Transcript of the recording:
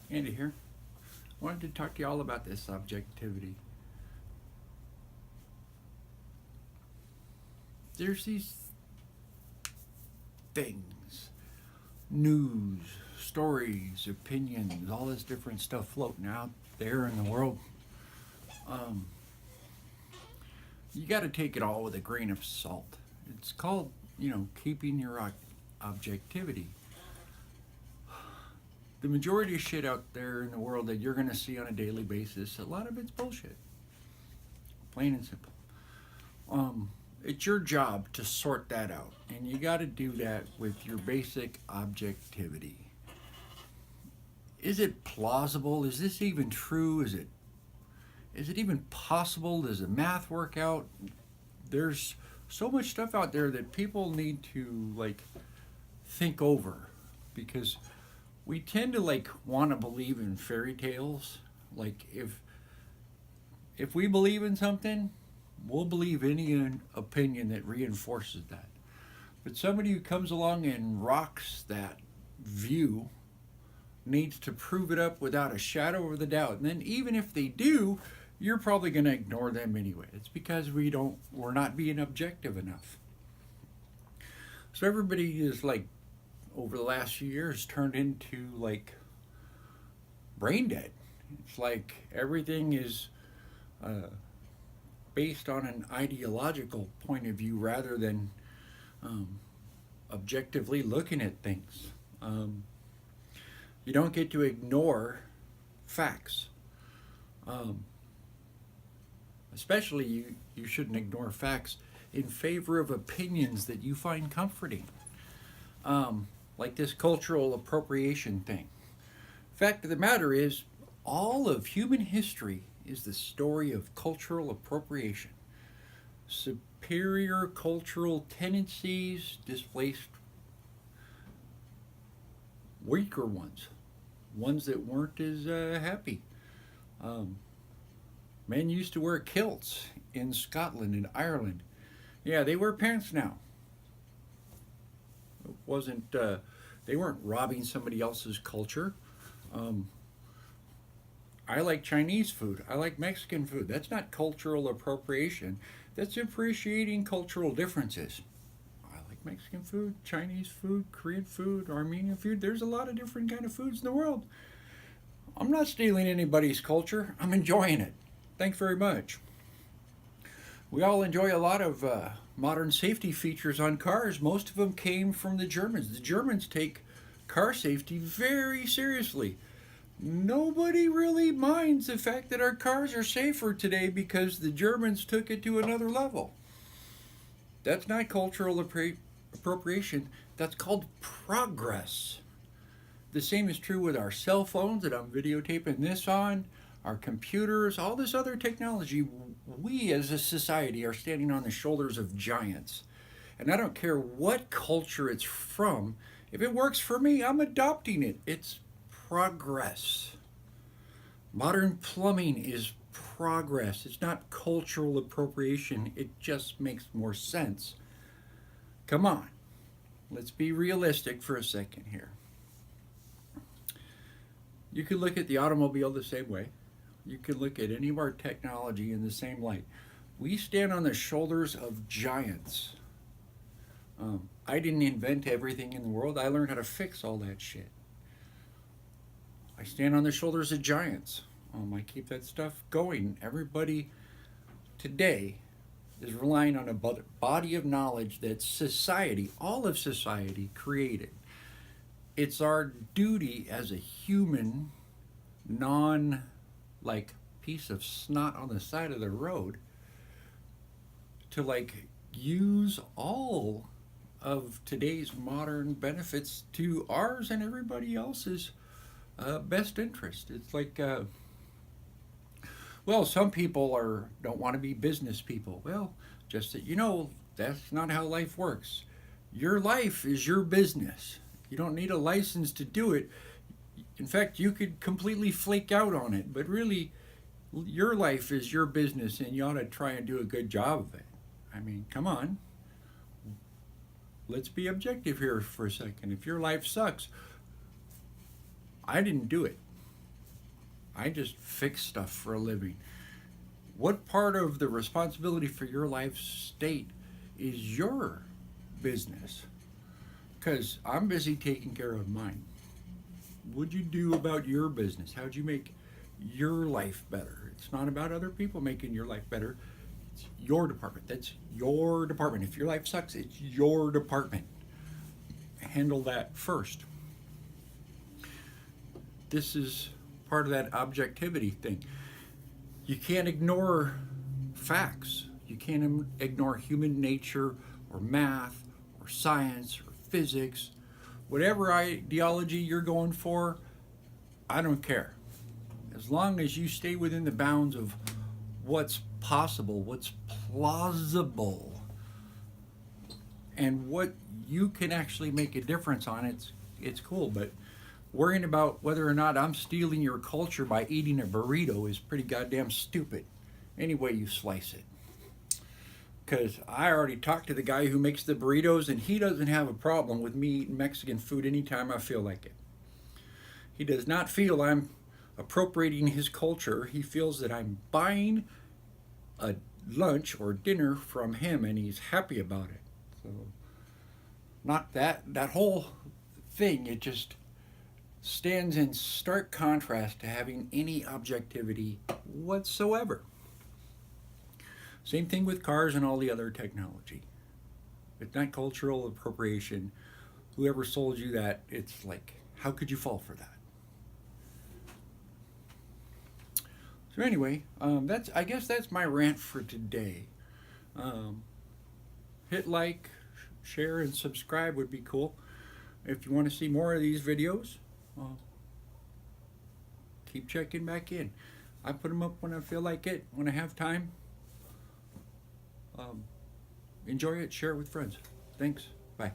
Andy here. I wanted to talk to you all about this objectivity. There's these things, news, stories, opinions, all this different stuff floating out there in the world. Um, you got to take it all with a grain of salt. It's called, keeping your objectivity. The majority of shit out there in the world that you're going to see on a daily basis, a lot of it's bullshit. Plain and simple. It's your job to sort that out, and you got to do that with your basic objectivity. Is it plausible? Is this even true? Is it even possible? Does the math work out? There's so much stuff out there that people need to think over, because we tend to want to believe in fairy tales. If we believe in something, we'll believe any opinion that reinforces that. But somebody who comes along and rocks that view needs to prove it up without a shadow of the doubt. And then even if they do, you're probably going to ignore them anyway. It's because we're not being objective enough. So everybody is over the last few years turned into brain dead. It's like everything is based on an ideological point of view rather than objectively looking at things. You don't get to ignore facts. Especially you shouldn't ignore facts in favor of opinions that you find comforting. Like this cultural appropriation thing. Fact of the matter is, all of human history is the story of cultural appropriation. Superior cultural tendencies displaced weaker ones that weren't as happy. Men used to wear kilts in Scotland and Ireland. Yeah, they wear pants now. It wasn't they weren't robbing somebody else's culture. I like Chinese food. I like Mexican food. That's not cultural appropriation. That's appreciating cultural differences. I like Mexican food, Chinese food, Korean food, Armenian food. There's a lot of different kind of foods in the world. I'm not stealing anybody's culture. I'm enjoying it. Thanks very much. We all enjoy a lot of modern safety features on cars. Most of them came from the Germans. The Germans take car safety very seriously. Nobody really minds the fact that our cars are safer today because the Germans took it to another level. That's not cultural appropriation. That's called progress. The same is true with our cell phones that I'm videotaping this on, our computers, all this other technology. We as a society are standing on the shoulders of giants. And I don't care what culture it's from. If it works for me, I'm adopting it. It's progress. Modern plumbing is progress. It's not cultural appropriation. It just makes more sense. Come on. Let's be realistic for a second here. You could look at the automobile the same way. You could look at any of our technology in the same light. We stand on the shoulders of giants. I didn't invent everything in the world. I learned how to fix all that shit. I stand on the shoulders of giants. I keep that stuff going. Everybody today is relying on a body of knowledge that society, all of society, created. It's our duty as a human, piece of snot on the side of the road, to use all of today's modern benefits to ours and everybody else's best interest. It's some people don't want to be business people. Well, just that that's not how life works. Your life is your business. You don't need a license to do it. In fact, you could completely flake out on it, but really, your life is your business, and you ought to try and do a good job of it. I mean, come on. Let's be objective here for a second. If your life sucks, I didn't do it. I just fix stuff for a living. What part of the responsibility for your life state is your business? Because I'm busy taking care of mine. What'd you do about your business? How'd you make your life better? It's not about other people making your life better. It's your department. That's your department. If your life sucks, it's your department. Handle that first. This is part of that objectivity thing. You can't ignore facts. You can't ignore human nature or math or science or physics. Whatever ideology you're going for, I don't care. As long as you stay within the bounds of what's possible, what's plausible, and what you can actually make a difference on, it's cool. But worrying about whether or not I'm stealing your culture by eating a burrito is pretty goddamn stupid, any way you slice it. Because I already talked to the guy who makes the burritos, and he doesn't have a problem with me eating Mexican food anytime I feel like it. He does not feel I'm appropriating his culture. He feels that I'm buying a lunch or dinner from him, and he's happy about it. So, not that whole thing, it just stands in stark contrast to having any objectivity whatsoever. Same thing with cars and all the other technology. It's not cultural appropriation. Whoever sold you that, it's like, how could you fall for that? So anyway, I guess that's my rant for today. Hit like, share, and subscribe would be cool. If you want to see more of these videos, keep checking back in. I put them up when I feel like it, when I have time. Enjoy it, share it with friends. Thanks. Bye.